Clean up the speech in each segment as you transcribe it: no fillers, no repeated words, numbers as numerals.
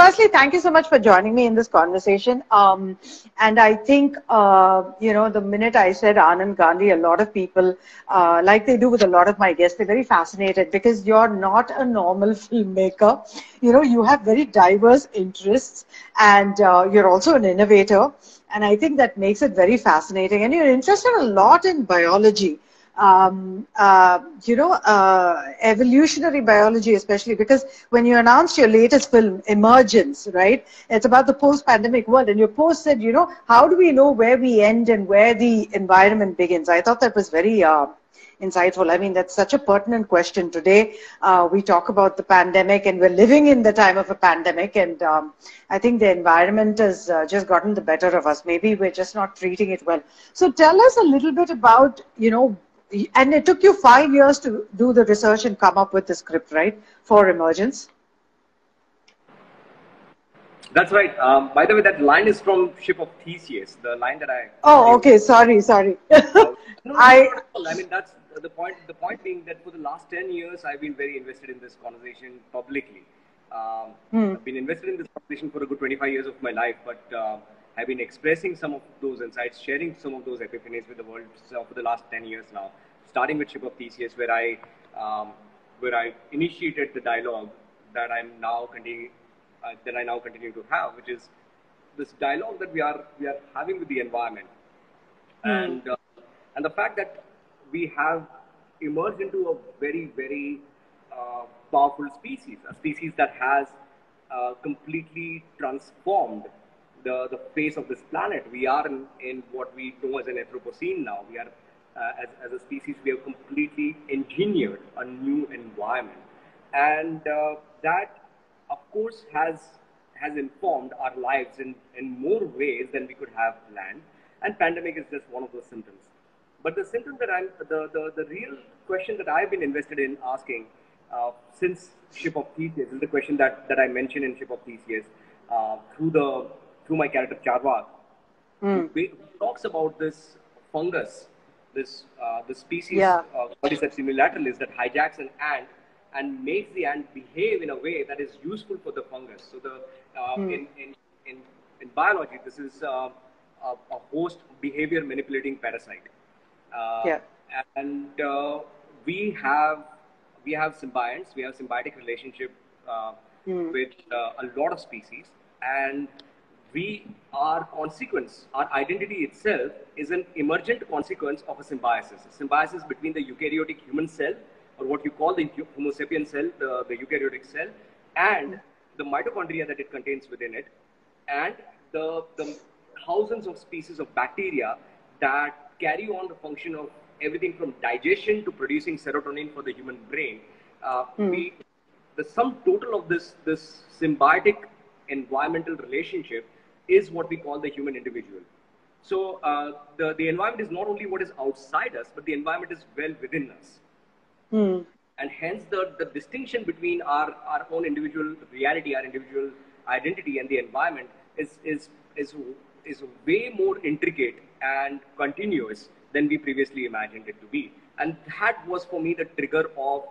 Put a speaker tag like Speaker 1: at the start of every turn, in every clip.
Speaker 1: firstly, thank you so much for joining me in this conversation. And I think, the minute I said Anand Gandhi, a lot of people, like they do with a lot of my guests, they're very fascinated because you're not a normal filmmaker. You have very diverse interests, and you're also an innovator. And I think that makes it very fascinating. And you're interested a lot in biology. Evolutionary biology, especially because when you announced your latest film, Emergence, right? It's about the post-pandemic world. And your post said, how do we know where we end and where the environment begins? I thought that was very insightful. I mean, that's such a pertinent question today. We talk about the pandemic and we're living in the time of a pandemic. And I think the environment has just gotten the better of us. Maybe we're just not treating it well. So tell us a little bit about, and it took you 5 years to do the research and come up with the script, right, for Emergence?
Speaker 2: That's right. By the way, that line is from Ship of Theseus, the line that I...
Speaker 1: Oh, okay. Sorry.
Speaker 2: No, I mean, that's the point. The point being that for the last 10 years, I've been very invested in this conversation publicly. I've been invested in this conversation for a good 25 years of my life, but I've been expressing some of those insights, sharing some of those epiphanies with the world for the last 10 years now, starting with Ship of Theseus, where I initiated the dialogue that I now continue to have, which is this dialogue that we are having with the environment, and the fact that we have emerged into a very, very powerful species, a species that has completely transformed the face of this planet. We are in what we know as an Anthropocene now. We are, as a species, we have completely engineered a new environment. And that, of course, has informed our lives in more ways than we could have planned. And pandemic is just one of those symptoms. But the symptom that the real question that I've been invested in asking since Ship of Theseus is the question that I mentioned in Ship of Theseus through my character Charvak. He talks about this fungus, this species, Cordyceps unilateralis, that hijacks an ant and makes the ant behave in a way that is useful for the fungus. So in biology, this is a host behavior manipulating parasite. And we have symbionts. We have symbiotic relationship with a lot of species, and our identity itself is an emergent consequence of a symbiosis. A symbiosis between the eukaryotic human cell, or what you call the Homo sapien cell, the eukaryotic cell, and the mitochondria that it contains within it, and the thousands of species of bacteria that carry on the function of everything from digestion to producing serotonin for the human brain. The sum total of this symbiotic environmental relationship is what we call the human individual. So the environment is not only what is outside us, but the environment is well within us. And hence the distinction between our own individual reality, our individual identity, and the environment is way more intricate and continuous than we previously imagined it to be. And that was for me the trigger of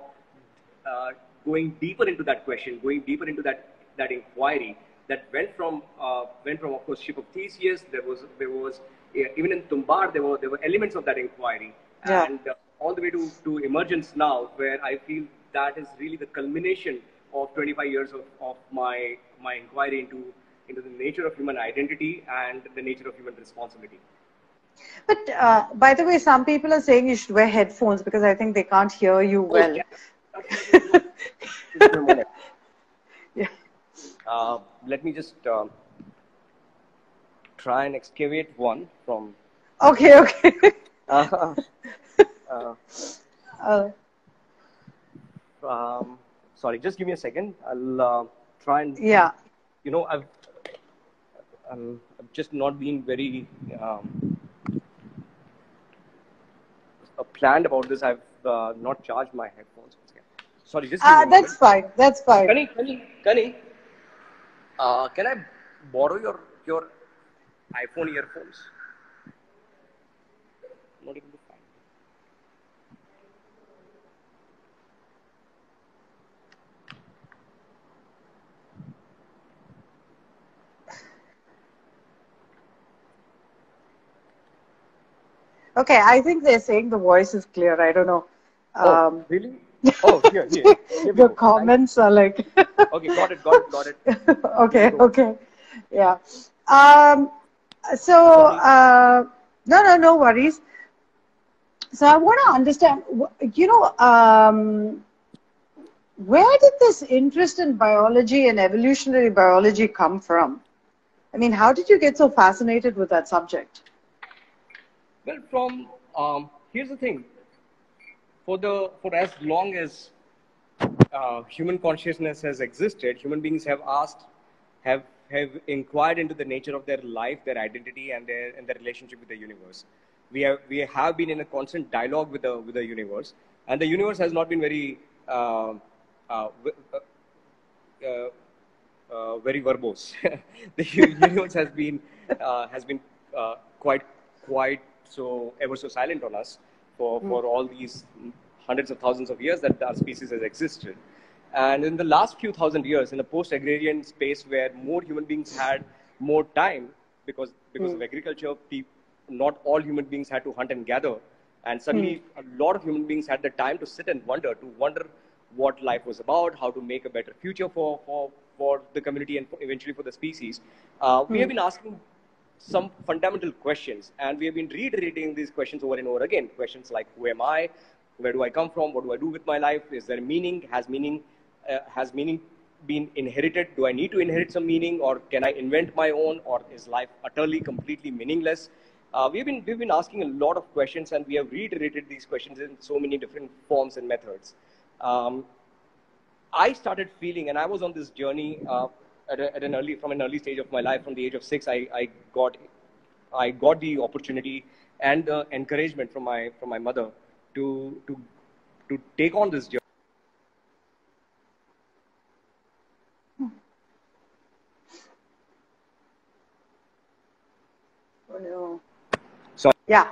Speaker 2: going deeper into that question, going deeper into that inquiry that went from of course Ship of Theseus. There was even in Tumbar there were elements of that inquiry, and all the way to Emergence now, where I feel that is really the culmination of 25 years of my inquiry into the nature of human identity and the nature of human responsibility.
Speaker 1: But by the way, some people are saying you should wear headphones because I think they can't hear you well.
Speaker 2: Let me just try and excavate one from...
Speaker 1: Okay.
Speaker 2: Sorry, just give me a second. I'll try and... I've just not been very planned about this. I've not charged my headphones. Sorry, just give me a
Speaker 1: that's fine. That's fine.
Speaker 2: Kani, can I borrow your iPhone earphones? Not able to find.
Speaker 1: Okay, I think they're saying the voice is clear. I don't know.
Speaker 2: Oh, really? Oh, here we
Speaker 1: The
Speaker 2: go. Thank
Speaker 1: comments are like.
Speaker 2: you. Okay, got it. Here we
Speaker 1: Okay,
Speaker 2: go.
Speaker 1: okay. Yeah. Um, so,
Speaker 2: Sorry.
Speaker 1: no worries. So I want to understand, where did this interest in biology and evolutionary biology come from? I mean, how did you get so fascinated with that subject?
Speaker 2: Well, from here's the thing. For as long as human consciousness has existed, human beings have asked, have inquired into the nature of their life, their identity, and their relationship with the universe. We have been in a constant dialogue with the universe, and the universe has not been very uh, uh, uh, very verbose. The universe has been quite so ever so silent on us for all these hundreds of thousands of years that our species has existed. And in the last few thousand years, in a post-agrarian space where more human beings had more time because of agriculture, not all human beings had to hunt and gather, and suddenly a lot of human beings had the time to sit and wonder what life was about, how to make a better future for the community and eventually for the species. We have been asking some fundamental questions, and we have been reiterating these questions over and over again. Questions like, who am I? Where do I come from? What do I do with my life? Is there meaning? Has meaning been inherited? Do I need to inherit some meaning, or can I invent my own? Or is life utterly, completely meaningless? We've been asking a lot of questions, and we have reiterated these questions in so many different forms and methods. Um, I started feeling, and I was on this journey from an early stage of my life. From the age of 6, I got the opportunity and the encouragement from my mother to to to take on this journey.
Speaker 1: Oh, no.
Speaker 2: Sorry,
Speaker 1: Yeah,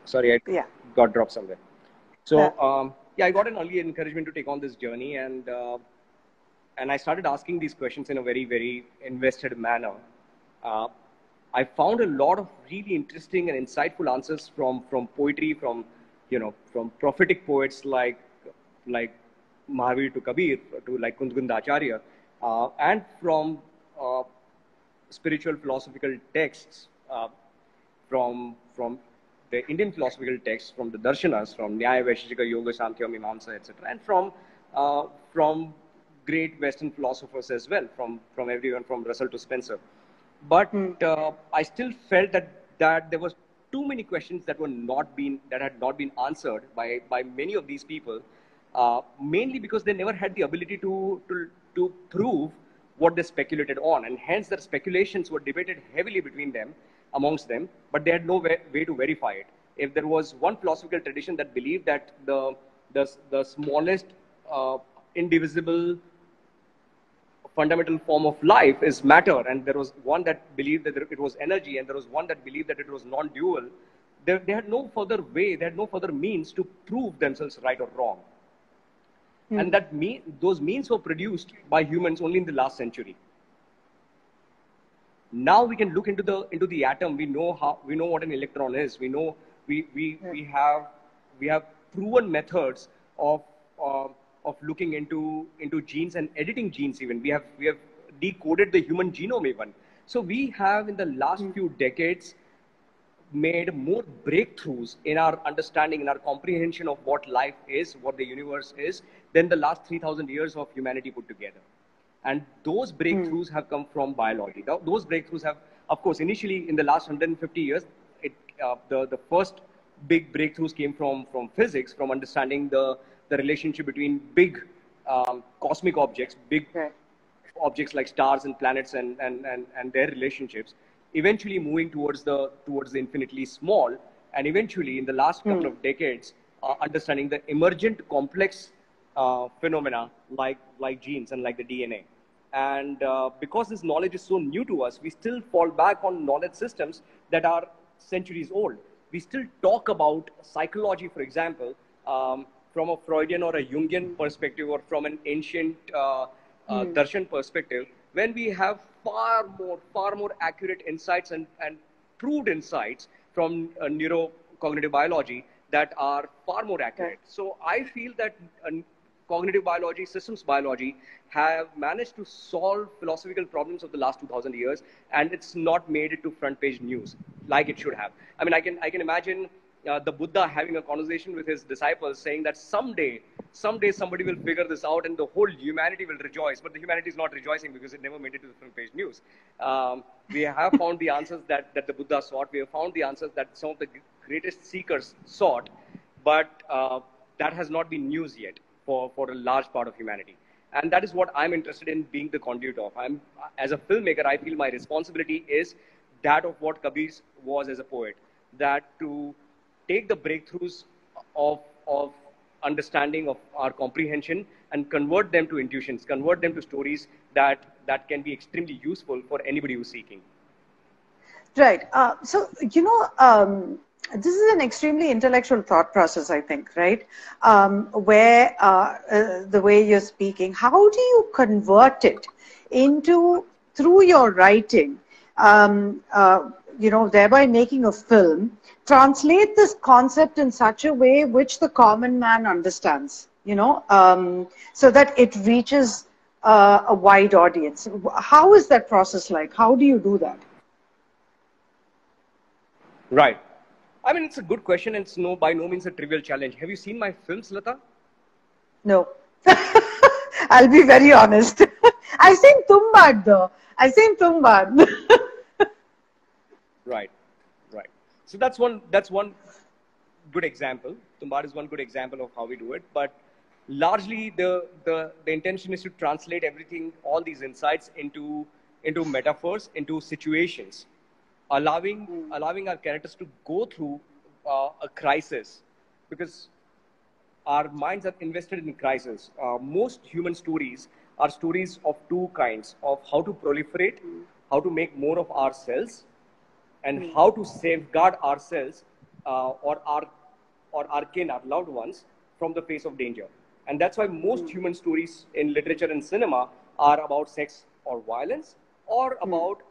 Speaker 2: sorry, I
Speaker 1: yeah.
Speaker 2: got dropped somewhere.
Speaker 1: Yeah.
Speaker 2: So yeah, I got an early encouragement to take on this journey, and I started asking these questions in a very, very invested manner. Uh, I found a lot of really interesting and insightful answers from poetry, from prophetic poets like Mahavir to Kabir to like Kundgunda Acharya, and from uh, spiritual philosophical texts from the Indian philosophical texts, from the darshanas, from Nyaya, Vaisheshika, Yoga, Samkhya, Mimamsa, etc., and from great Western philosophers as well, from everyone from Russell to Spencer. But I still felt that there was too many questions that had not been answered by many of these people, mainly because they never had the ability to prove what they speculated on, and hence their speculations were debated heavily between them, amongst them, but they had no way to verify it. If there was one philosophical tradition that believed that the smallest indivisible fundamental form of life is matter, and there was one that believed that it was energy, and there was one that believed that it was non-dual, they had no further way, they had no further means to prove themselves right or wrong. And those means were produced by humans only in the last century. Now we can look into the atom. We know what an electron is. We have proven methods uh, of looking into genes and editing genes. Even we have decoded the human genome even. So we have in the last few decades made more breakthroughs in our understanding, in our comprehension of what life is, what the universe is, than the last 3,000 years of humanity put together. And those breakthroughs have come from biology. Those breakthroughs have, of course, initially in the last 150 years, the first big breakthroughs came from physics, from understanding the relationship between big cosmic objects, big objects like stars and planets and their relationships, eventually moving towards the infinitely small, and eventually in the last couple of decades, understanding the emergent complex phenomena like genes and like the DNA. And because this knowledge is so new to us, we still fall back on knowledge systems that are centuries old. We still talk about psychology, for example, from a Freudian or a Jungian perspective, or from an ancient darshan perspective, when we have far more accurate insights and proved insights neurocognitive biology that are far more accurate. So I feel that cognitive biology, systems biology have managed to solve philosophical problems of the last 2000 years, and it's not made it to front page news like it should have. I mean, I can imagine the Buddha having a conversation with his disciples saying that someday somebody will figure this out and the whole humanity will rejoice, but the humanity is not rejoicing because it never made it to the front page news. We have found the answers that the Buddha sought. We have found the answers that some of the greatest seekers sought, but that has not been news yet for a large part of humanity. And that is what I'm interested in being the conduit of. As a filmmaker, I feel my responsibility is that of what Kabir was as a poet, that to take the breakthroughs of understanding, of our comprehension, and convert them to intuitions, convert them to stories that can be extremely useful for anybody who's seeking.
Speaker 1: Right. So, this is an extremely intellectual thought process, I think, right? Where the way you're speaking, how do you convert it into, through your writing, thereby making a film, translate this concept in such a way which the common man understands, so that it reaches a wide audience? How is that process like? How do you do that?
Speaker 2: Right. I mean, it's a good question, and it's by no means a trivial challenge. Have you seen my films, Lata?
Speaker 1: No. I'll be very honest. I've seen Tumbad though. I've seen Tumbad.
Speaker 2: Right. So that's one good example. Tumbad is one good example of how we do it. But largely, the intention is to translate everything, all these insights into metaphors, into situations, allowing our characters to go through a crisis, because our minds are invested in crisis. Most human stories are stories of two kinds: of how to proliferate, how to make more of ourselves, and how to safeguard ourselves or our kin, our loved ones, from the face of danger. And that's why most human stories in literature and cinema are about sex or violence, or about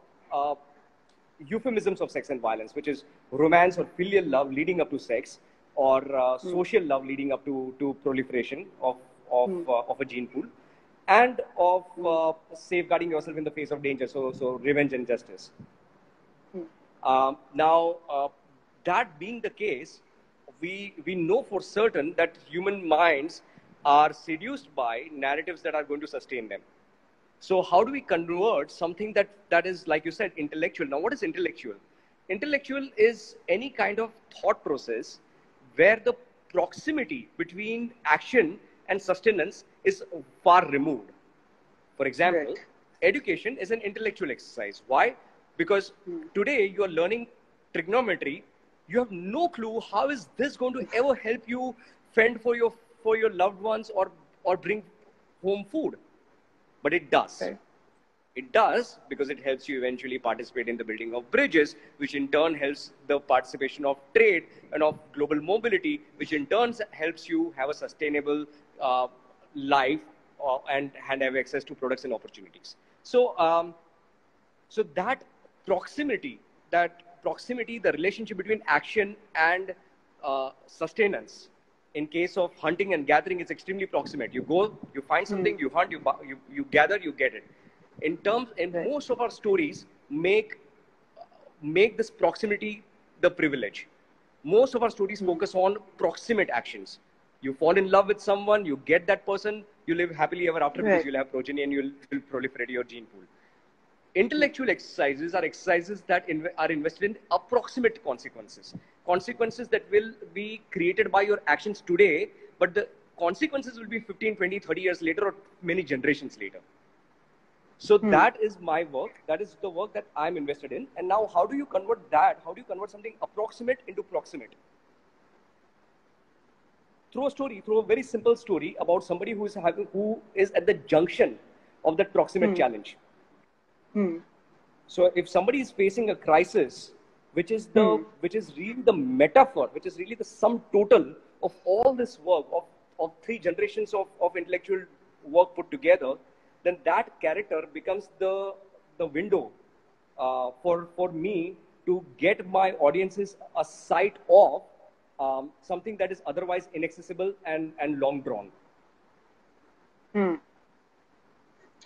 Speaker 2: euphemisms of sex and violence, which is romance or filial love leading up to sex, or social love leading up to proliferation of a gene pool, and of safeguarding yourself in the face of danger, so revenge and justice. Now, that being the case, we know for certain that human minds are seduced by narratives that are going to sustain them. So how do we convert something that is, like you said, intellectual? Now, what is intellectual? Intellectual is any kind of thought process where the proximity between action and sustenance is far removed. For example, education is an intellectual exercise. Why? Because today you are learning trigonometry. You have no clue how is this going to ever help you fend for your loved ones or bring home food. But it does. It does because it helps you eventually participate in the building of bridges, which in turn helps the participation of trade and of global mobility, which in turn helps you have a sustainable life and have access to products and opportunities. So, so that proximity, the relationship between action and sustenance, in case of hunting and gathering, is extremely proximate. You go, you find something, you hunt, you gather, you get it. In most of our stories make this proximity the privilege. Most of our stories focus on proximate actions. You fall in love with someone, you get that person, you live happily ever after because you'll have progeny and you'll proliferate your gene pool. Intellectual exercises are exercises that are invested in approximate consequences. Consequences that will be created by your actions today, but the consequences will be 15, 20, 30 years later or many generations later. So that is my work. That is the work that I'm invested in. And now how do you convert that? How do you convert something approximate into proximate? Through a story, through a very simple story about somebody who is at the junction of that proximate challenge. So if somebody is facing a crisis, which is really the metaphor, which is really the sum total of all this work, of 3 generations of intellectual work put together, then that character becomes the window for me to get my audiences a sight of something that is otherwise inaccessible and long drawn.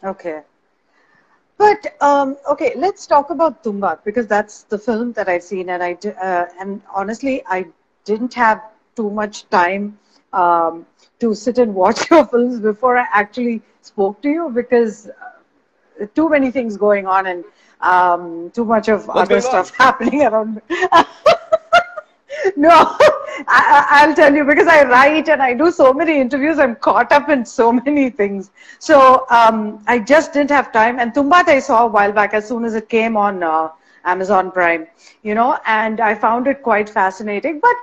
Speaker 1: Okay. But okay, let's talk about Tumbaad, because that's the film that I've seen, and and honestly, I didn't have too much time to sit and watch your films before I actually spoke to you, because too many things going on, and too much of
Speaker 2: What's
Speaker 1: other
Speaker 2: going on?
Speaker 1: stuff happening around. No, I'll tell you, because I write and I do so many interviews. I'm caught up in so many things. So I just didn't have time. And Tumbaad I saw a while back as soon as it came on Amazon Prime, you know, and I found it quite fascinating. But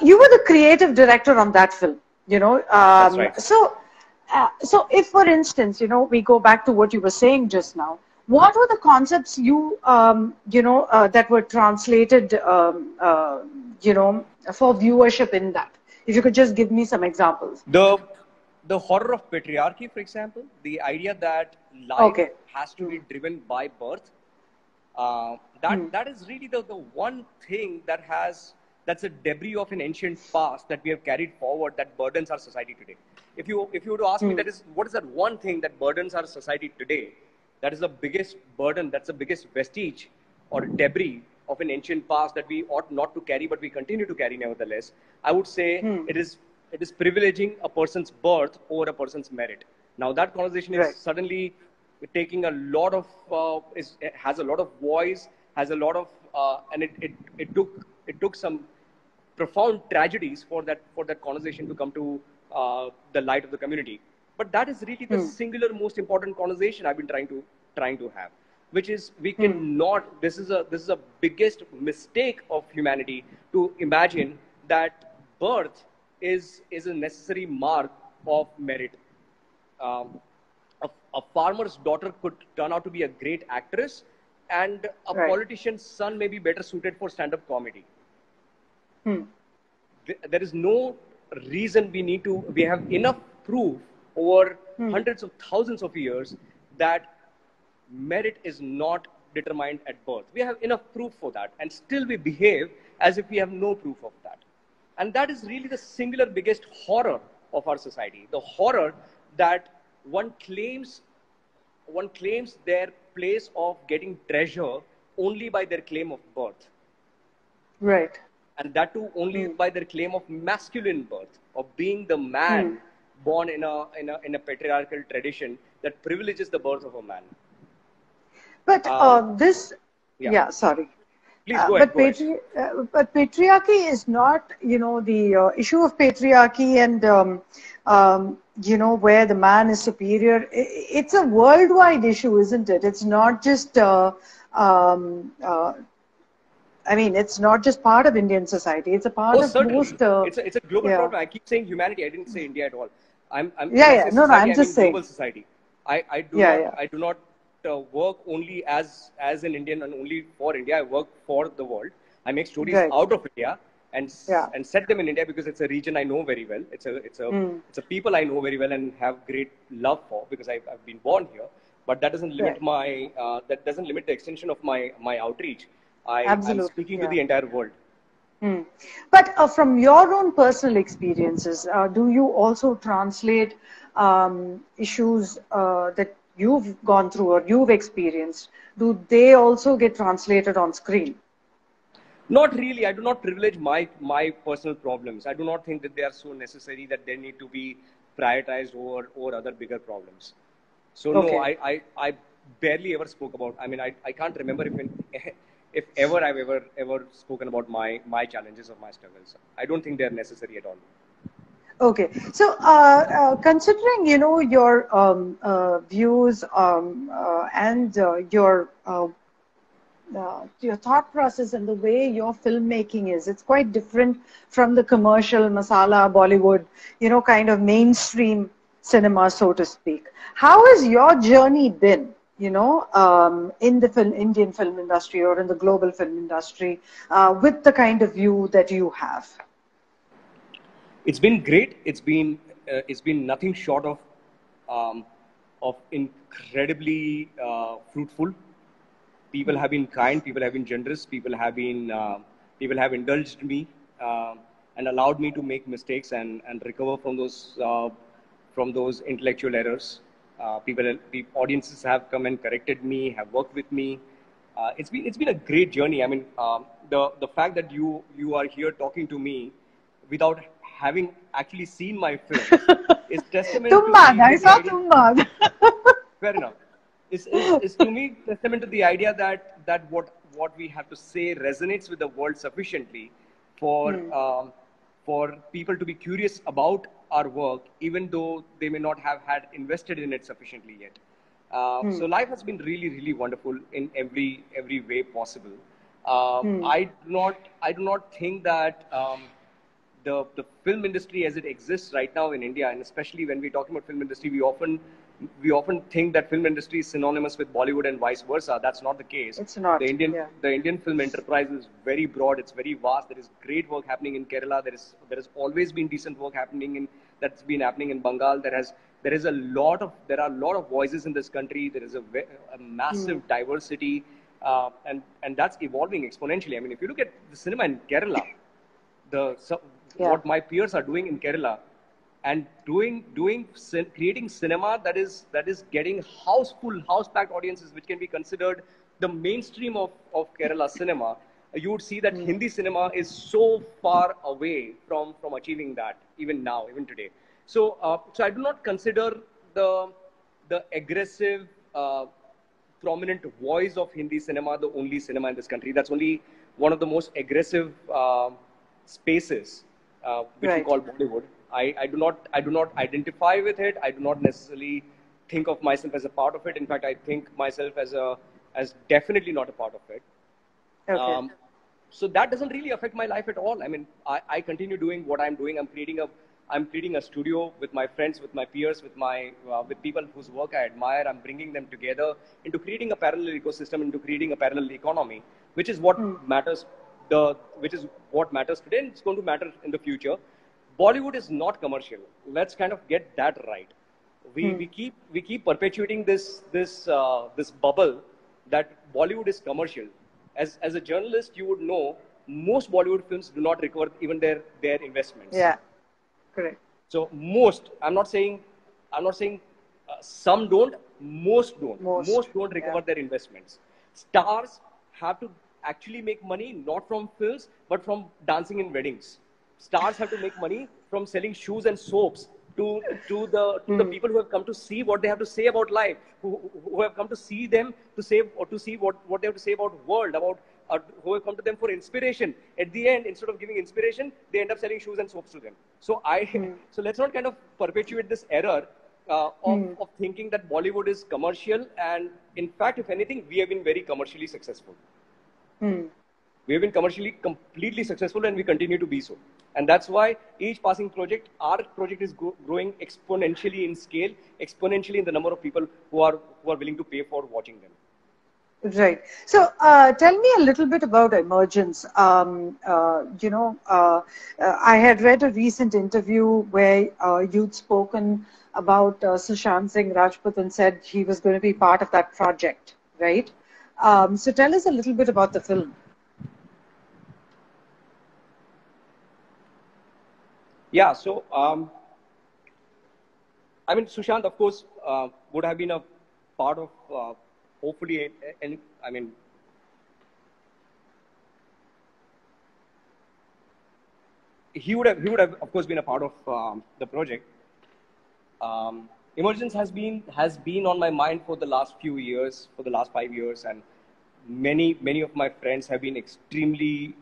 Speaker 1: you were the creative director on that film, you know.
Speaker 2: That's right.
Speaker 1: So if, for instance, you know, we go back to what you were saying just now, what were the concepts that were translated, you know, for viewership in that? If you could just give me some examples.
Speaker 2: The horror of patriarchy, for example, the idea that life has to be driven by birth. That is really the one thing that's a debris of an ancient past that we have carried forward that burdens our society today. If you were to ask me, what is that one thing that burdens our society today? That is the biggest burden. That's the biggest vestige or debris of an ancient past that we ought not to carry, but we continue to carry nevertheless. I would say it is privileging a person's birth over a person's merit. Now that conversation is suddenly taking a lot of has a lot of voice, has a lot of and it took some profound tragedies for that conversation to come to the light of the community. But that is really the singular most important conversation I've been trying to have, which is we cannot. This is a biggest mistake of humanity to imagine that birth is a necessary mark of merit. A farmer's daughter could turn out to be a great actress, and a politician's son may be better suited for stand-up comedy. There is no reason we have enough proof over hundreds of thousands of years that merit is not determined at birth. We have enough proof for that, and still we behave as if we have no proof of that. And that is really the singular biggest horror of our society. The horror that one claims their place of getting treasure only by their claim of birth.
Speaker 1: Right.
Speaker 2: And that too only by their claim of masculine birth, of being the man born in a patriarchal tradition that privileges the birth of a man.
Speaker 1: But sorry.
Speaker 2: Please go ahead.
Speaker 1: But patriarchy is not, you know, the issue of patriarchy and, you know, where the man is superior. It's a worldwide issue, isn't it? It's not just, I mean, it's not just part of Indian society. It's a part of
Speaker 2: certainly.
Speaker 1: most.
Speaker 2: It's a global problem. I keep saying humanity. I didn't say India at all. I'm
Speaker 1: I'm just saying
Speaker 2: global society. I do not work only as an Indian and only for India. I work for the world. I make stories out of India and set them in India because it's a region I know very well. It's a people I know very well and have great love for because I've been born here. But that doesn't limit the extension of my outreach. I'm speaking to the entire world.
Speaker 1: But from your own personal experiences, do you also translate issues that you've gone through or you've experienced? Do they also get translated on screen?
Speaker 2: Not really. I do not privilege my personal problems. I do not think that they are so necessary that they need to be prioritized over other bigger problems. So no, I barely ever spoke about. I mean, I can't remember if ever I've ever spoken about my challenges or my struggles. I don't think they're necessary at all.
Speaker 1: Okay, so considering, you know, your views and your thought process and the way your filmmaking is, it's quite different from the commercial masala Bollywood, you know, kind of mainstream cinema, so to speak. How has your journey been, you know, in the Indian film industry or in the global film industry with the kind of view that you have?
Speaker 2: It's been great. It's been nothing short of incredibly fruitful. People have been kind, people have been generous, people have indulged me and allowed me to make mistakes and recover from those intellectual errors. Audiences have come and corrected me, have worked with me. It's been a great journey. I mean, the fact that you are here talking to me without having actually seen my films is testament to
Speaker 1: Tumbad, I saw Tumbad.
Speaker 2: Fair enough. Is to me testament to the idea that what we have to say resonates with the world sufficiently for people to be curious about our work, even though they may not have had invested in it sufficiently yet. So life has been really, really wonderful in every way possible. I do not think that the film industry as it exists right now in India, and especially when we're talking about film industry, we often think that film industry is synonymous with Bollywood and vice versa. That's not the case.
Speaker 1: It's not.
Speaker 2: The Indian film enterprise is very broad. It's very vast. There is great work happening in Kerala. There has always been decent work happening that's been happening in Bengal. There are a lot of voices in this country. There is a massive diversity, and that's evolving exponentially. I mean, if you look at the cinema in Kerala, what my peers are doing in Kerala, and creating cinema that is getting house-packed audiences, which can be considered the mainstream of Kerala cinema, you would see that Hindi cinema is so far away from achieving that, even today. So I do not consider the aggressive, prominent voice of Hindi cinema the only cinema in this country. That's only one of the most aggressive spaces, which we call Bollywood. I do not identify with it. I do not necessarily think of myself as a part of it. In fact, I think myself as definitely not a part of it.
Speaker 1: Okay.
Speaker 2: So that doesn't really affect my life at all. I mean, I continue doing what I'm doing. I'm creating a studio with my friends, with my peers, with people whose work I admire. I'm bringing them together into creating a parallel ecosystem, into creating a parallel economy, which is what matters. Which is what matters today, and it's going to matter in the future. Bollywood is not commercial. Let's kind of get that right. We keep perpetuating this bubble that Bollywood is commercial. As a journalist, you would know most Bollywood films do not recover even their investments.
Speaker 1: Yeah, correct.
Speaker 2: So most, I'm not saying some don't, most don't. Most don't recover their investments. Stars have to actually make money not from films but from dancing in weddings. Stars have to make money from selling shoes and soaps to the people who have come to see what they have to say about life, who have come to see them to see what they have to say about the world, who have come to them for inspiration. At the end, instead of giving inspiration, they end up selling shoes and soaps to them. So so let's not kind of perpetuate this error of thinking that Bollywood is commercial. And in fact, if anything, we have been very commercially successful. We have been commercially completely successful, and we continue to be so. And that's why each passing project, our project is growing exponentially in scale, exponentially in the number of people who are willing to pay for watching them.
Speaker 1: Right. So tell me a little bit about Emergence. I had read a recent interview where you'd spoken about Sushant Singh Rajput and said he was going to be part of that project, right? So tell us a little bit about the film.
Speaker 2: Yeah, so I mean, Sushant, of course, would have been a part of hopefully, I mean, he would have of course been a part of the project. Emergence has been on my mind for the last few years, for the last 5 years, and many of my friends have been extremely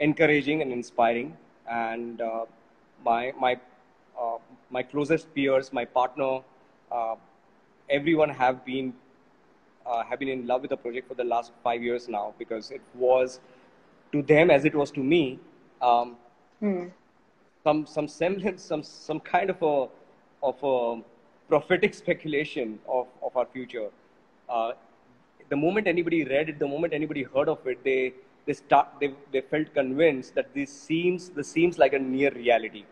Speaker 2: encouraging and inspiring, and my closest peers, my partner, everyone have been in love with the project for the last 5 years now, because it was to them as it was to me, some semblance, some kind of a prophetic speculation of our future. The moment anybody read it, the moment anybody heard of it, they felt convinced that this seems like a near reality.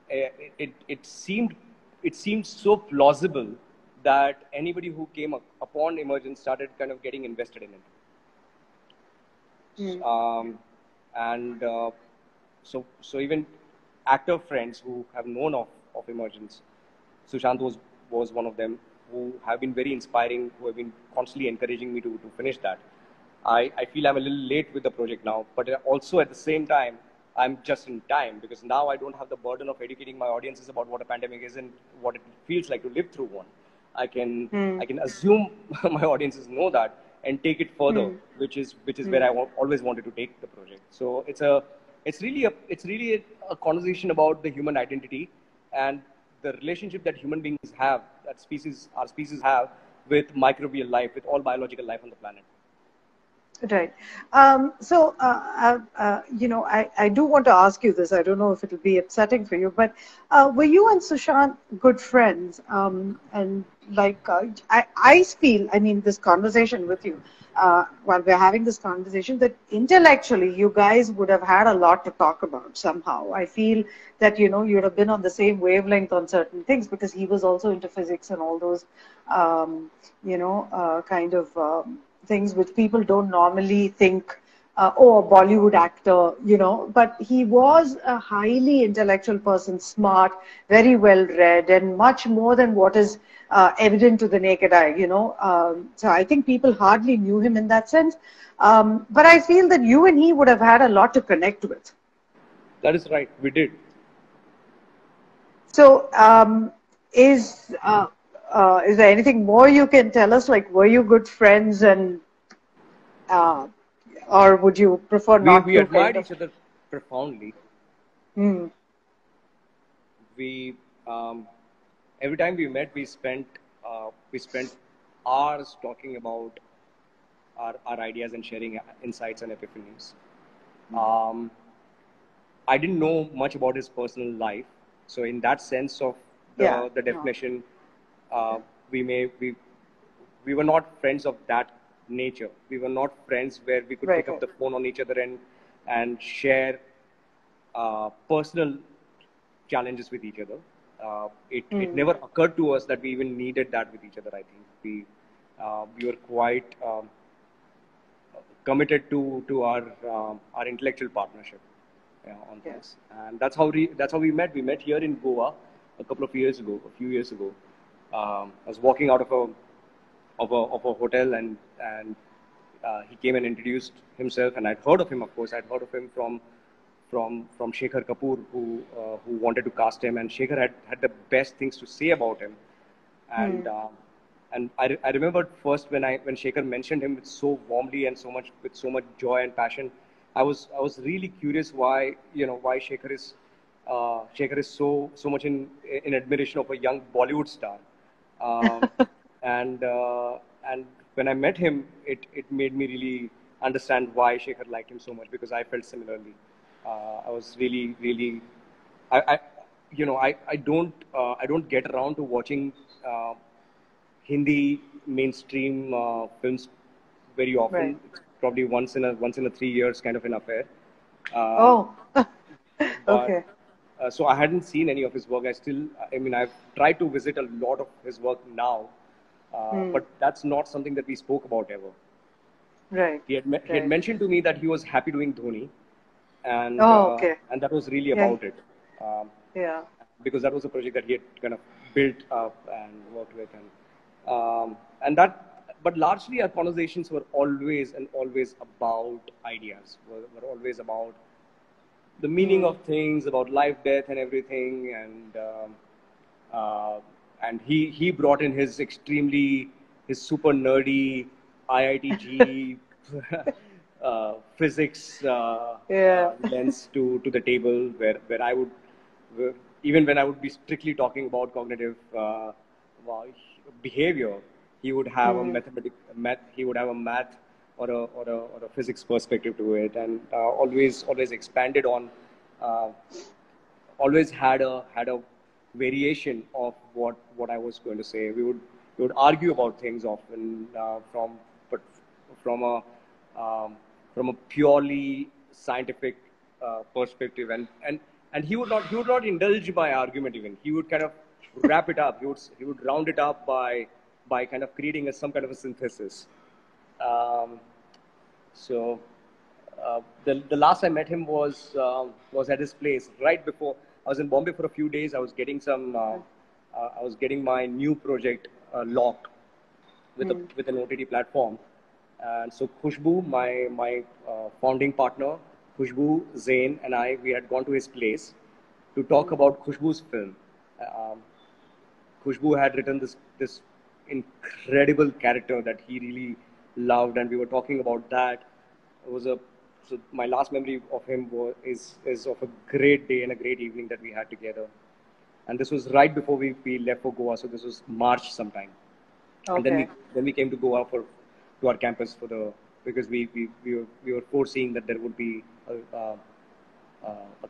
Speaker 2: It seemed so plausible that anybody who came upon Emergence started kind of getting invested in it. And so even actor friends who have known of Emergence, Sushant was one of them, who have been very inspiring, who have been constantly encouraging me to finish that. I feel I'm a little late with the project now, but also at the same time, I'm just in time, because now I don't have the burden of educating my audiences about what a pandemic is and what it feels like to live through one. I can assume my audiences know that and take it further, which is where I always wanted to take the project. So it's really a conversation about the human identity and the relationship that human beings have, that our species have, with microbial life, with all biological life on the planet.
Speaker 1: Right. I do want to ask you this. I don't know if it'll be upsetting for you, but were you and Sushant good friends? I feel, I mean, this conversation with you, while we're having this conversation, that intellectually you guys would have had a lot to talk about somehow. I feel that, you'd have been on the same wavelength on certain things, because he was also into physics and all those, things which people don't normally think, a Bollywood actor, but he was a highly intellectual person, smart, very well read, and much more than what is evident to the naked eye, So I think people hardly knew him in that sense. But I feel that you and he would have had a lot to connect with.
Speaker 2: That is right. We did.
Speaker 1: So, is there anything more you can tell us? Like, were you good friends, and or would you prefer not?
Speaker 2: We admired each other profoundly. We every time we met, we spent hours talking about our ideas and sharing insights and epiphanies. I didn't know much about his personal life, so in that sense of the definition, we were not friends of that nature. We were not friends where we could pick up the phone on each other and share personal challenges with each other. It never occurred to us that we even needed that with each other. I think we were quite committed to our intellectual partnership on this, and that's how we met. We met here in Goa a few years ago. I was walking out of a hotel, and he came and introduced himself, and I'd heard of him. Of course, I'd heard of him from Shekhar Kapoor, who wanted to cast him, and Shekhar had the best things to say about him, and I remembered first when Shekhar mentioned him so warmly and with so much joy and passion. I was really curious why Shekhar is so much in admiration of a young Bollywood star, and when I met him, it made me really understand why Shekhar liked him so much, because I felt similarly. I was really I don't get around to watching Hindi mainstream films very often. It's probably once in a 3 years kind of an affair.
Speaker 1: Okay.
Speaker 2: So I hadn't seen any of his work. I've tried to visit a lot of his work now, but that's not something that we spoke about ever.
Speaker 1: Right.
Speaker 2: He had mentioned to me that he was happy doing Dhoni, and that was really about it. Because that was a project that he had kind of built up and worked with, but largely our conversations were always about ideas. Were always about the meaning of things, about life, death, and everything, and he brought in his super nerdy IITG physics lens to the table, where I would, even when I would be strictly talking about cognitive behavior, he would have he would have a math or a physics perspective to it, and always expanded on, always had a variation of what I was going to say. We would argue about things often from a purely scientific perspective, and he would not indulge my argument even. He wrap it up. He would round it up by kind of creating some kind of a synthesis. Um, so the last I met him was at his place right before I was in Bombay for a few days. I was getting I was getting my new project locked with an OTT platform, and so Khushbu, my founding partner, Khushbu, Zain, and we had gone to his place to talk about Khushbu's film. Um, Khushbu had written this incredible character that he really loved, and we were talking about that. It was so my last memory of him is of a great day and a great evening that we had together. And this was right before we left for Goa, so this was March sometime.
Speaker 1: Okay.
Speaker 2: And then we came to Goa to our campus because we were foreseeing that there would be a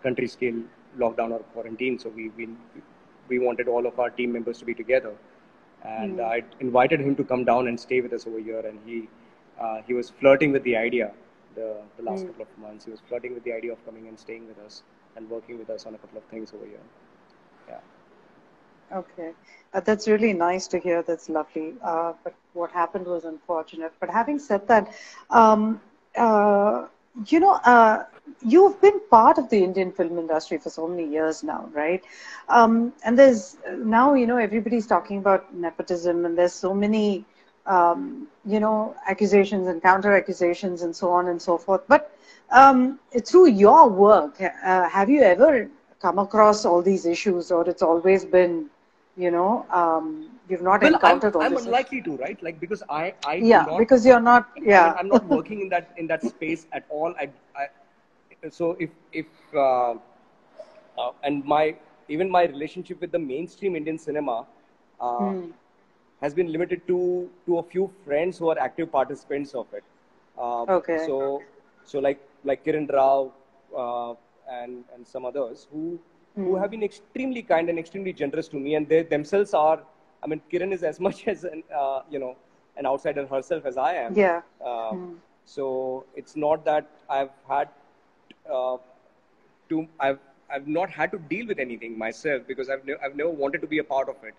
Speaker 2: country scale lockdown or quarantine, so we wanted all of our team members to be together, and I invited him to come down and stay with us over here, and he was flirting with the idea. The last couple of months, he was flirting with the idea of coming and staying with us and working with us on a couple of things over here. Yeah.
Speaker 1: Okay, that's really nice to hear. That's lovely. But what happened was unfortunate. But having said that, you know, you've been part of the Indian film industry for so many years now, right? And there's now, you know, everybody's talking about nepotism, and there's so many, you know, accusations and counter accusations and so on and so forth. But through your work, have you ever come across all these issues, or it's always been, you know, you've not encountered all this?
Speaker 2: I'm unlikely to, right? Like, because I
Speaker 1: because you're not,
Speaker 2: I'm not working in that space at all. So if and even my relationship with the mainstream Indian cinema has been limited to a few friends who are active participants of it.
Speaker 1: Okay.
Speaker 2: So like Kiran Rao and some others who have been extremely kind and extremely generous to me, and they themselves are. I mean, Kiran is as much as an outsider herself as I am.
Speaker 1: Yeah.
Speaker 2: So it's not that I've had I've not had to deal with anything myself, because I've never wanted to be a part of it.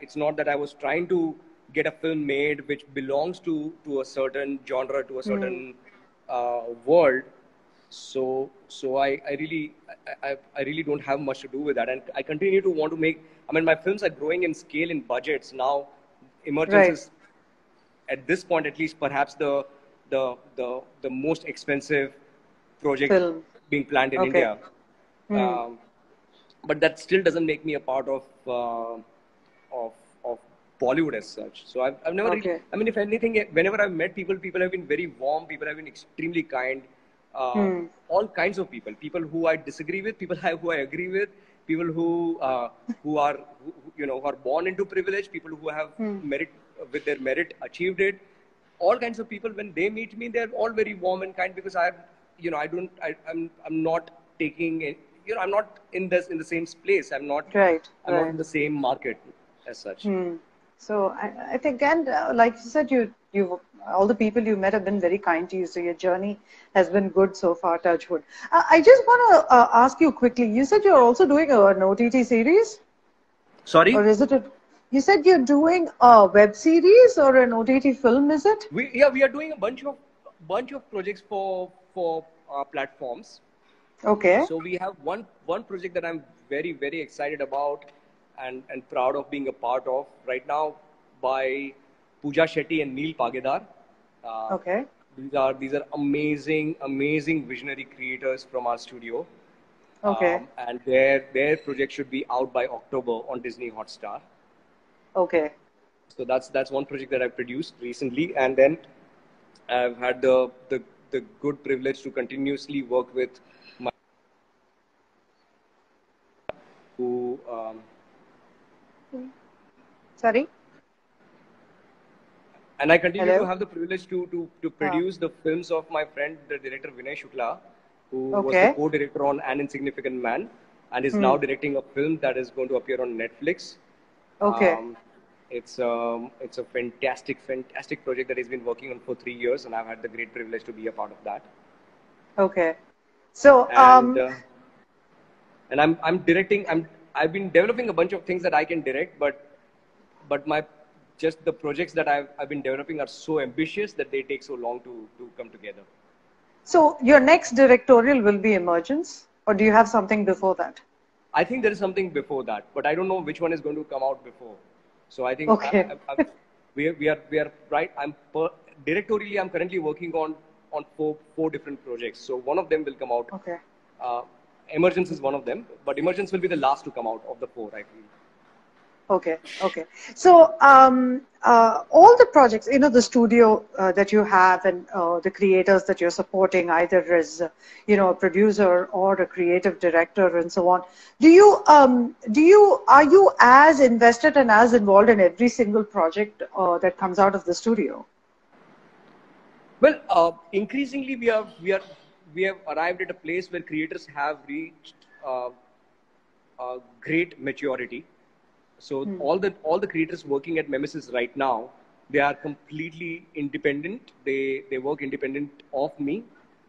Speaker 2: It's not that I was trying to get a film made which belongs to a certain genre, to a certain world. So I really don't have much to do with that, and I continue to want to make. I mean, my films are growing in scale, in budgets now. Emergence is, at this point at least, perhaps the most expensive project film being planned in India. But that still doesn't make me a part of Bollywood as such. So I've never really, I mean, if anything, whenever I've met people have been very warm. People have been extremely kind. All kinds of people who I disagree with, people who I agree with, people who are born into privilege, people who have merit, with their merit achieved it. All kinds of people, when they meet me, they're all very warm and kind, because I'm not taking it, I'm not in the same place. I'm not not in the same market as such.
Speaker 1: So I think, and like you said, you all the people you met have been very kind to you. So your journey has been good so far, touch wood. I just want to ask you quickly. You said you're also doing an OTT series.
Speaker 2: Sorry?
Speaker 1: Or is it you said you're doing a web series or an OTT film, is it?
Speaker 2: We are doing a bunch of projects for platforms.
Speaker 1: Okay.
Speaker 2: So we have one project that I'm very, very excited about and proud of being a part of right now, by Pooja Shetty and Neil Pagedar.
Speaker 1: Okay.
Speaker 2: These are amazing visionary creators from our studio.
Speaker 1: Okay.
Speaker 2: And their project should be out by October on Disney Hotstar.
Speaker 1: Okay.
Speaker 2: So that's one project that I produced recently, and then I've had the good privilege to continuously work with my who.
Speaker 1: Sorry.
Speaker 2: And I continue to have the privilege to produce the films of my friend, the director Vinay Shukla, who was the co-director on An Insignificant Man, and is now directing a film that is going to appear on Netflix.
Speaker 1: Okay.
Speaker 2: It's a fantastic project that he's been working on for 3 years, and I've had the great privilege to be a part of that.
Speaker 1: Okay. So
Speaker 2: and I'm directing. I've been developing a bunch of things that I can direct, but just the projects that I've been developing are so ambitious that they take so long to come together.
Speaker 1: So your next directorial will be Emergence, or do you have something before that?
Speaker 2: I think there is something before that, but I don't know which one is going to come out before. So I think
Speaker 1: okay.
Speaker 2: we are right. Directorially, I'm currently working on four different projects. So one of them will come out.
Speaker 1: Okay.
Speaker 2: Emergence is one of them, but Emergence will be the last to come out of the four, I feel.
Speaker 1: Okay. Okay. So all the projects, the studio that you have and the creators that you're supporting, either as a producer or a creative director and so on, are you as invested and as involved in every single project that comes out of the studio?
Speaker 2: Well, increasingly we have arrived at a place where creators have reached great maturity. So all the creators working at Memesis right now, they are completely independent. They work independent of me.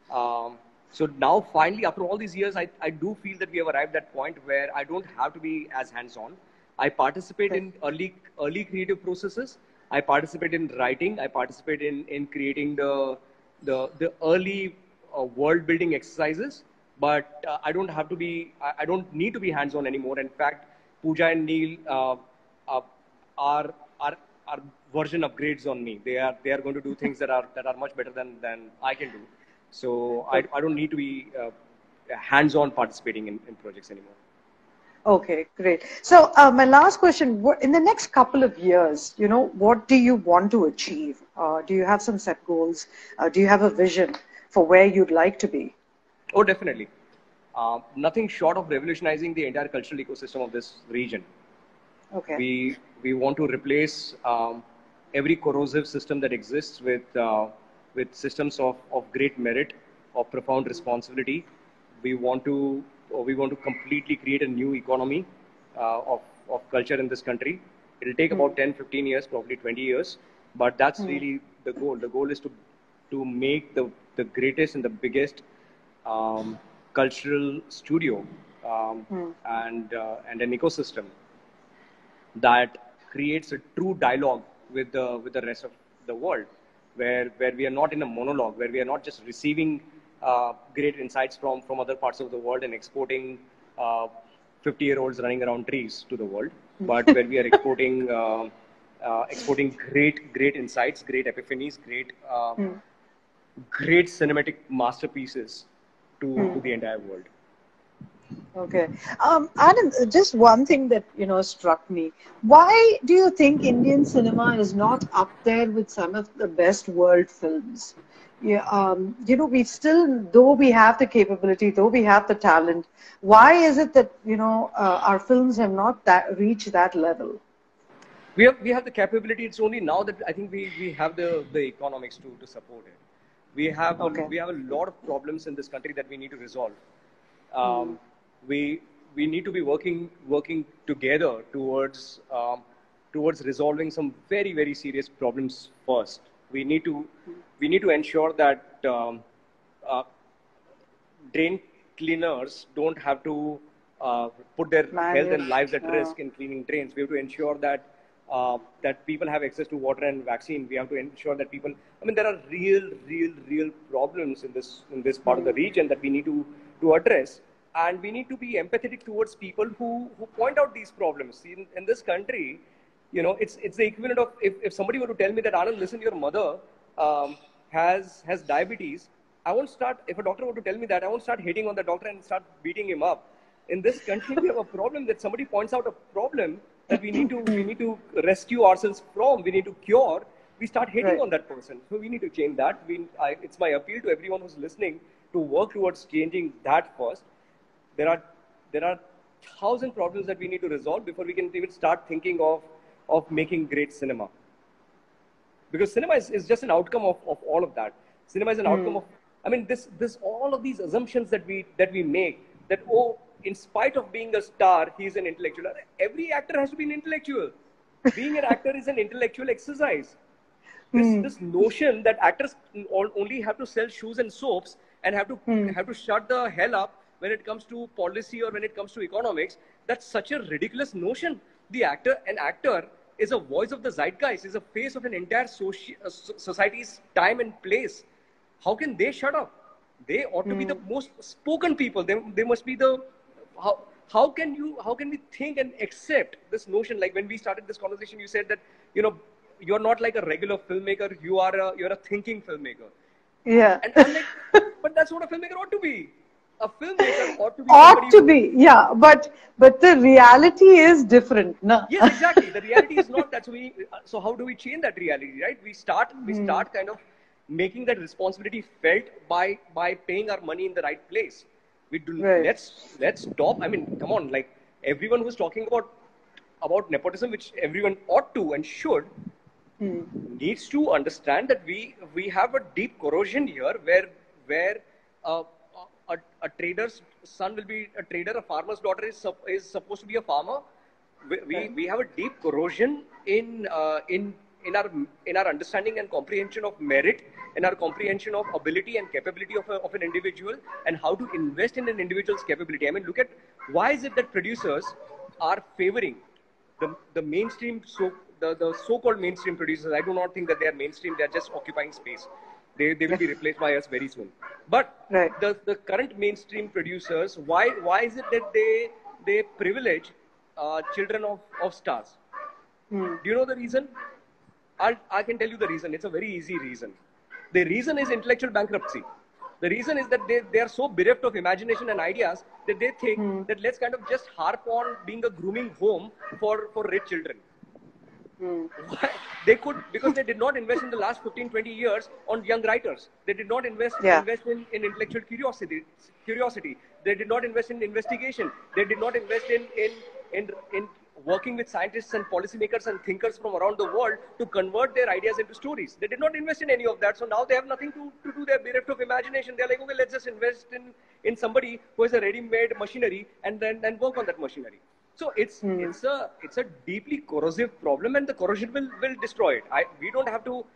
Speaker 2: So now finally, after all these years, I do feel that we have arrived at that point where I don't have to be as hands-on. I participate in early creative processes. I participate in writing. I participate in creating the early world building exercises. But I don't have to be. I don't need to be hands-on anymore. In fact, Pooja and Neil are version upgrades on me. They are going to do things that are much better than I can do. So I don't need to be hands-on participating in projects anymore.
Speaker 1: Okay, great. So my last question: in the next couple of years, what do you want to achieve? Do you have some set goals? Do you have a vision for where you'd like to be?
Speaker 2: Oh, definitely. Nothing short of revolutionizing the entire cultural ecosystem of this region.
Speaker 1: Okay.
Speaker 2: We want to replace every corrosive system that exists with systems of great merit, of profound responsibility. We want to completely create a new economy of culture in this country. It'll take about 10, 15 years, probably 20 years, but that's really the goal. The goal is to make the greatest and the biggest cultural studio and an ecosystem that creates a true dialogue with the rest of the world, where we are not in a monologue, where we are not just receiving great insights from other parts of the world and exporting 50-year-olds running around trees to the world, but where we are exporting great insights, great epiphanies, great cinematic masterpieces to the entire world.
Speaker 1: Okay. Anand, just one thing that, struck me. Why do you think Indian cinema is not up there with some of the best world films? Yeah, we still, though we have the capability, though we have the talent, why is it that, our films have not reached that level?
Speaker 2: We have the capability. It's only now that I think we have the economics to support it. We have a lot of problems in this country that we need to resolve. We need to be working together towards resolving some very, very serious problems first. We need to ensure that drain cleaners don't have to put their health and lives at risk in cleaning drains. We have to ensure that people have access to water and vaccine. We have to ensure that people. I mean, there are real problems in this part of the region that we need to address. And we need to be empathetic towards people who point out these problems. In this country, it's the equivalent of if somebody were to tell me that, Anand, listen, your mother has diabetes, I won't start, if a doctor were to tell me that, I won't start hating on the doctor and start beating him up. In this country, we have a problem that somebody points out a problem that we need to rescue ourselves from, we need to cure. We start hating on that person. So we need to change that. It's my appeal to everyone who's listening to work towards changing that first. There are 1,000 problems that we need to resolve before we can even start thinking of making great cinema. Because cinema is just an outcome of all of that. Cinema is an outcome of, I mean, this all of these assumptions that we make, that, in spite of being a star, he's an intellectual. Every actor has to be an intellectual. Being an actor is an intellectual exercise. This notion that actors only have to sell shoes and soaps and have to shut the hell up when it comes to policy or when it comes to economics, That's such a ridiculous notion. An actor is a voice of the zeitgeist, is a face of an entire society's time and place. How can they shut up? They ought to be the most spoken people. They must be the how can we think and accept this notion? Like when we started this conversation, you said that you're not like a regular filmmaker. You're a thinking filmmaker.
Speaker 1: Yeah.
Speaker 2: And I'm like, but that's what a filmmaker ought to be. A filmmaker
Speaker 1: ought to be. Yeah, but the reality is different, no?
Speaker 2: Yes, exactly. The reality is not that. So how do we change that reality, right? We start kind of making that responsibility felt by paying our money in the right place. We do.
Speaker 1: Right.
Speaker 2: Let's stop. I mean, come on. Like everyone who's talking about nepotism, which everyone ought to and should, needs to understand that we have a deep corrosion here, where a trader's son will be a trader, a farmer's daughter is supposed to be a farmer. We have a deep corrosion in our understanding and comprehension of merit, in our comprehension of ability and capability of an individual, and how to invest in an individual's capability. I mean, look at why is it that producers are favoring the mainstream, the so-called mainstream producers. I do not think that they are mainstream. They are just occupying space. They will be replaced by us very soon. But the current mainstream producers, why is it that they privilege children of stars? Do you know the reason? I can tell you the reason. It's a very easy reason. The reason is intellectual bankruptcy. The reason is that they are so bereft of imagination and ideas that they think that let's kind of just harp on being a grooming home for rich children. They could, because they did not invest in the last 15-20 years on young writers. They did not invest in intellectual curiosity. They did not invest in investigation. They did not invest in working with scientists and policymakers and thinkers from around the world to convert their ideas into stories. They did not invest in any of that. So now they have nothing to do. They're bereft of imagination. They're like, okay, let's just invest in somebody who has a ready-made machinery and then work on that machinery. So it's a deeply corrosive problem, and the corrosion will destroy it. We don't have to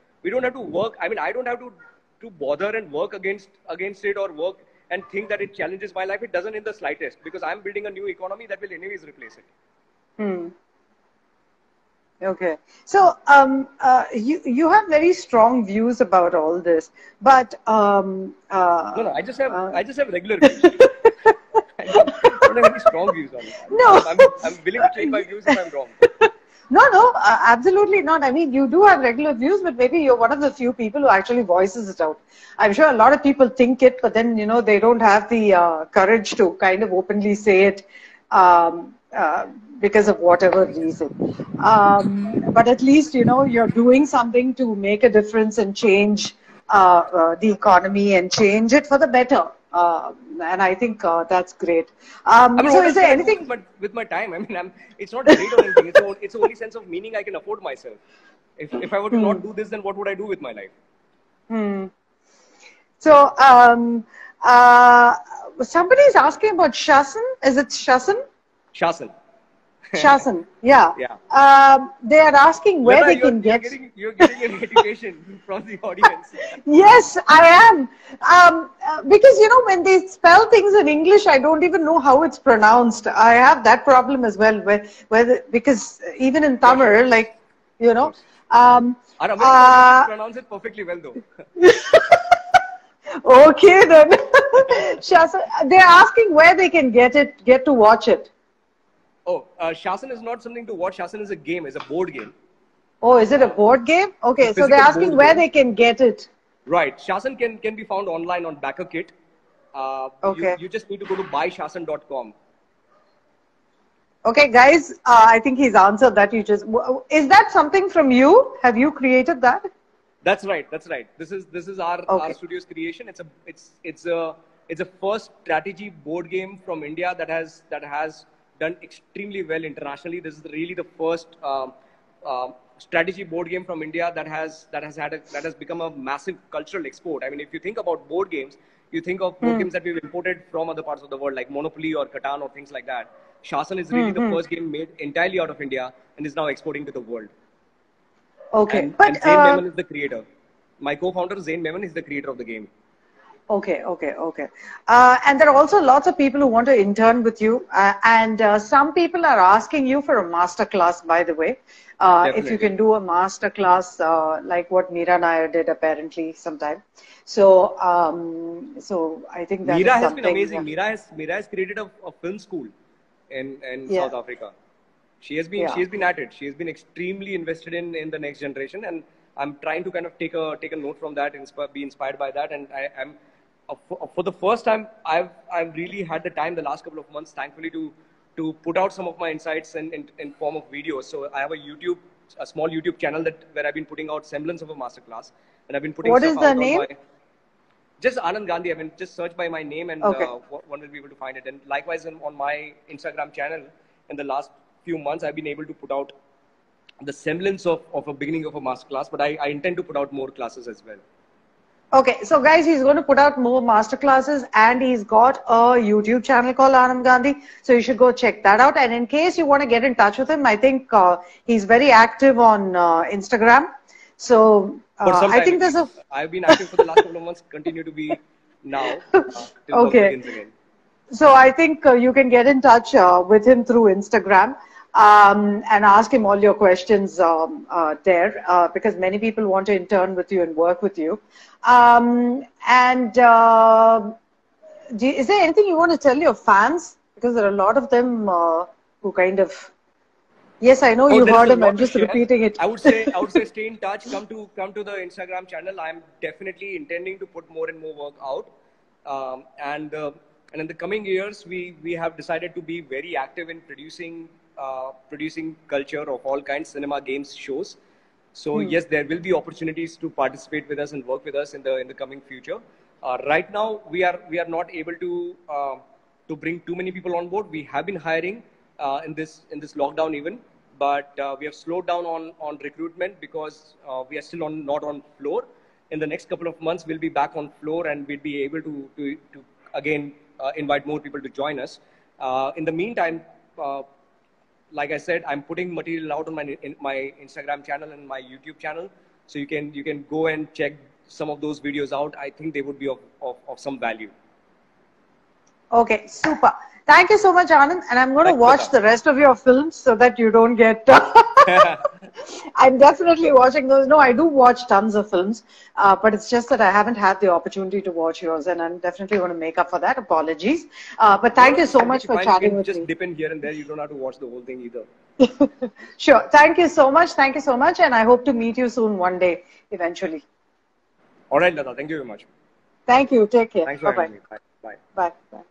Speaker 2: work. I mean, I don't have to bother and work against it or work and think that it challenges my life. It doesn't in the slightest, because I'm building a new economy that will anyways replace it.
Speaker 1: Okay. So you have very strong views about all this, but
Speaker 2: no, I just have regular views. I don't have any strong views on it.
Speaker 1: No,
Speaker 2: I'm willing to change my views if I'm wrong.
Speaker 1: No, absolutely not. I mean, you do have regular views, but maybe you're one of the few people who actually voices it out. I'm sure a lot of people think it, but then they don't have the courage to kind of openly say it. Because of whatever reason. But at least, you're doing something to make a difference and change the economy and change it for the better. And I think that's great. So is there anything...
Speaker 2: With my time, I mean, it's not great or anything. It's the only sense of meaning I can afford myself. If I were to not do this, then what would I do with my life?
Speaker 1: So somebody is asking about Shasan. Is it Shasan?
Speaker 2: Shasan.
Speaker 1: Shasan, yeah. They are asking where they can get...
Speaker 2: You're getting an education from the audience.
Speaker 1: Yes, I am. Because, when they spell things in English, I don't even know how it's pronounced. I have that problem as well, because even in Tamil, like,
Speaker 2: pronounce it perfectly well, though.
Speaker 1: Okay, then. Shasan, they're asking where they can get to watch it.
Speaker 2: Oh, Shasan is not something to watch. Shasan is a game, it's a board game.
Speaker 1: Oh, is it a board game? Okay, so they're asking where they can get it.
Speaker 2: Right. Shasan can be found online on BackerKit. Okay. You just need to go to buyshasan.com.
Speaker 1: Okay, guys, I think he's answered that. Is that something from you? Have you created that?
Speaker 2: That's right. This is our studio's creation. It's a first strategy board game from India that has done extremely well internationally. This is really the first strategy board game from India that has become a massive cultural export. I mean, if you think about board games, you think of board games that we've imported from other parts of the world, like Monopoly or Catan or things like that. Shasan is really the first game made entirely out of India and is now exporting to the world.
Speaker 1: Okay,
Speaker 2: and Zain Memon is the creator. My co-founder Zain Memon is the creator of the game.
Speaker 1: Okay, okay, okay. And there are also lots of people who want to intern with you. And some people are asking you for a master class, by the way. If you can do a master class like what Meera Nair did apparently sometime. So, so I think that
Speaker 2: Meera
Speaker 1: is
Speaker 2: has been
Speaker 1: something.
Speaker 2: amazing. Meera has created a film school in South Africa. She has been at it. She has been extremely invested in the next generation, and I'm trying to kind of take a note from that, be inspired by that. And I'm for the first time I've really had the time the last couple of months, thankfully, to put out some of my insights in form of videos. So I have a small YouTube channel where I've been putting out semblance of a masterclass, and I've been putting
Speaker 1: what
Speaker 2: stuff
Speaker 1: is the
Speaker 2: out
Speaker 1: name?
Speaker 2: on my just Anand Gandhi. I mean, just search by my name and one will be able to find it. And likewise on my Instagram channel, in the last few months, I've been able to put out the semblance of a beginning of a masterclass, but I intend to put out more classes as well.
Speaker 1: Okay, so guys, he's going to put out more masterclasses and he's got a YouTube channel called Anand Gandhi. So you should go check that out. And in case you want to get in touch with him, I think he's very active on Instagram. So I think there's
Speaker 2: I've been active for the last couple of months, continue to be now. Till work begins again.
Speaker 1: So I think you can get in touch with him through Instagram. And ask him all your questions there because many people want to intern with you and work with you. Is there anything you want to tell your fans? Because there are a lot of them who kind of... Yes, I know you heard him. I'm just repeating it.
Speaker 2: I would say stay in touch. Come to the Instagram channel. I'm definitely intending to put more and more work out. And in the coming years, we have decided to be very active in producing culture of all kinds, cinema, games, shows. So yes, there will be opportunities to participate with us and work with us in the coming future. Right now, we are not able to bring too many people on board. We have been hiring in this lockdown even, but we have slowed down on recruitment because we are still not on floor. In the next couple of months, we'll be back on floor and we'll be able to again invite more people to join us. In the meantime, like I said, I'm putting material out on my Instagram channel and my YouTube channel, so you can go and check some of those videos out. I think they would be of some value.
Speaker 1: Okay, super. Thank you so much, Anand. And I'm going to watch the rest of your films so that you don't get... I'm definitely watching those. No, I do watch tons of films, but it's just that I haven't had the opportunity to watch yours, and I'm definitely going to make up for that. Apologies. But thank you so much for chatting with me.
Speaker 2: Just dip in here and there. You don't have to watch the whole thing either.
Speaker 1: Sure. Thank you so much. Thank you so much. And I hope to meet you soon one day, eventually.
Speaker 2: All right, Lata. Thank you very much.
Speaker 1: Thank you. Take care.
Speaker 2: Thanks for having me. Bye.
Speaker 1: Bye. Bye.